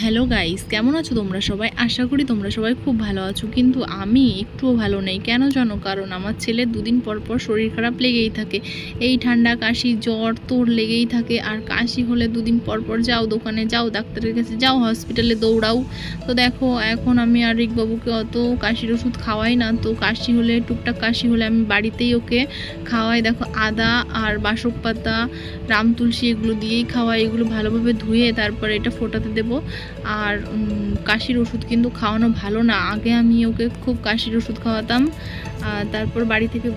Hello guys, কেমন আছো তোমরা সবাই? আশা করি তোমরা সবাই খুব ভালো আছো, কিন্তু আমি একটুও ভালো নেই। কেন জানো? কারণ আমার ছেলের দুদিন পর পর শরীর খারাপ লেগেই থাকে। এই ঠান্ডা, কাশি, জ্বর তোর লেগেই থাকে। আর কাশি হলে দুদিন পর পর যাও দোকানে, যাও ডাক্তারের কাছে, যাও হসপিটালে দৌড়াও। তো দেখো, এখন আমি আর রিকবাবুকে অত কাশির ওষুধ খাওয়াই না। তো কাশি হলে, টুকটাক কাশি হলে আমি বাড়িতেই ওকে খাওয়াই। দেখো, আদা আর বাসক পাতা, রাম তুলসী এগুলো দিয়েই খাওয়াই। এগুলো ভালোভাবে ধুয়ে তারপরে এটা ফোটাতে দেবো। আর কাশির ওষুধ কিন্তু খাওয়ানো ভালো না। আগে আমি ওকে খুব কাশির ওষুধ খাওয়াতাম, তারপর বাড়ি থেকে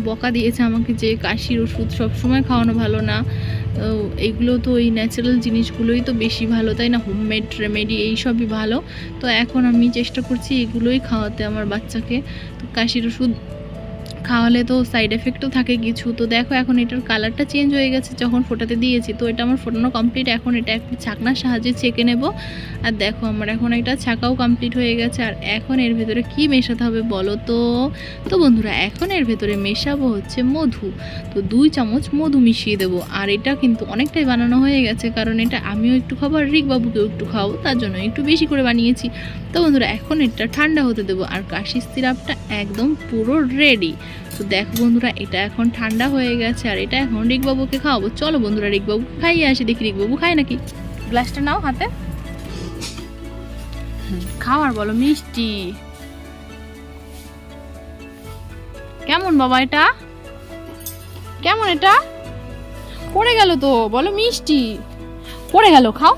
বকা দিয়েছে আমাকে যে কাশির ওষুধ সবসময় খাওয়ানো ভালো না। এইগুলো তো ওই ন্যাচারাল জিনিসগুলোই তো বেশি ভালো, তাই না? হোমমেড রেমেডি এইসবই ভালো। তো এখন আমি চেষ্টা করছি এগুলোই খাওয়াতে আমার বাচ্চাকে। তো কাশির ওষুধ খাওয়ালে তো সাইড এফেক্টও থাকে কিছু। তো দেখো, এখন এটার কালারটা চেঞ্জ হয়ে গেছে যখন ফোটাতে দিয়েছি। তো এটা আমার ফোটানো কমপ্লিট। এখন এটা একটা ছাকনার সাহায্যে ছেঁকে নেব। আর দেখো, আমার এখন একটা ছাকাও কমপ্লিট হয়ে গেছে। আর এখন এর ভেতরে কি মেশাতে হবে বলো তো? তো বন্ধুরা, এখন এর ভেতরে মেশাবো হচ্ছে মধু। তো 2 চামচ মধু মিশিয়ে দেবো। আর এটা কিন্তু অনেকটাই বানানো হয়ে গেছে, কারণ এটা আমিও একটু খাবো আর রিকবাবুকেও একটু খাবো, তার জন্য একটু বেশি করে বানিয়েছি। তো বন্ধুরা, এখন এটা ঠান্ডা হতে দেবো। আর কাশির সিরাপটা একদম পুরো রেডি। তো দেখো বন্ধুরা, এটা এখন ঠান্ডা হয়ে গেছে। আর এটা এখন রিকবাবুকে খাওয়াবো। চলো বন্ধুরা, রিকবাবুকে খাইয়ে আসি, দেখি রিকবাবু খায় নাকি। গ্লাসটা নাও হাতে, খাওয়ার বলো। মিষ্টি কেমন বাবা? এটা কেমন? এটা পড়ে গেল তো, বলো। মিষ্টি পড়ে গেল, খাও,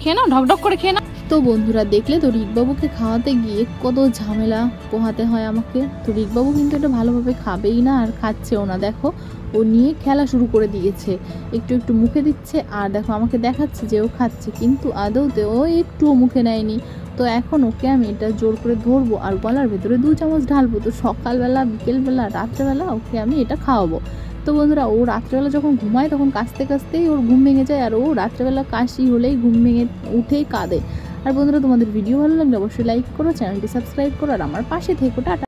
খেয়ে নাও, ঢকঢক করে খেয়ে নাও। তো বন্ধুরা, দেখলে তো রিকবাবুকে খাওয়াতে গিয়ে কত ঝামেলা পোহাতে হয় আমাকে। তো রিকবাবু কিন্তু এটা ভালোভাবে খাবেই না, আর খাচ্ছেও না। দেখো, ও নিয়ে খেলা শুরু করে দিয়েছে, একটু একটু মুখে দিচ্ছে। আর দেখো, আমাকে দেখাচ্ছে যে ও খাচ্ছে, কিন্তু আদৌতে ও একটুও মুখে নেয়নি। তো এখন ওকে আমি এটা জোর করে ধরবো আর গলার ভেতরে 2 চামচ ঢালবো। তো সকালবেলা, বিকেলবেলা, রাত্রেবেলা ওকে আমি এটা খাওয়াবো। তো বন্ধুরা, ও রাত্রেবেলা যখন ঘুমায় তখন কাশতে কাশতেই ওর ঘুম ভেঙে যায়। আর ও রাত্রেবেলা কাশি হলেই ঘুম ভেঙে উঠেই কাঁদে। আর বন্ধুরা, তোমাদের ভিডিও ভালো লাগলে অবশ্যই লাইক করো, চ্যানেলটি সাবস্ক্রাইব করো, আর আমার পাশে থেকো। টাটা।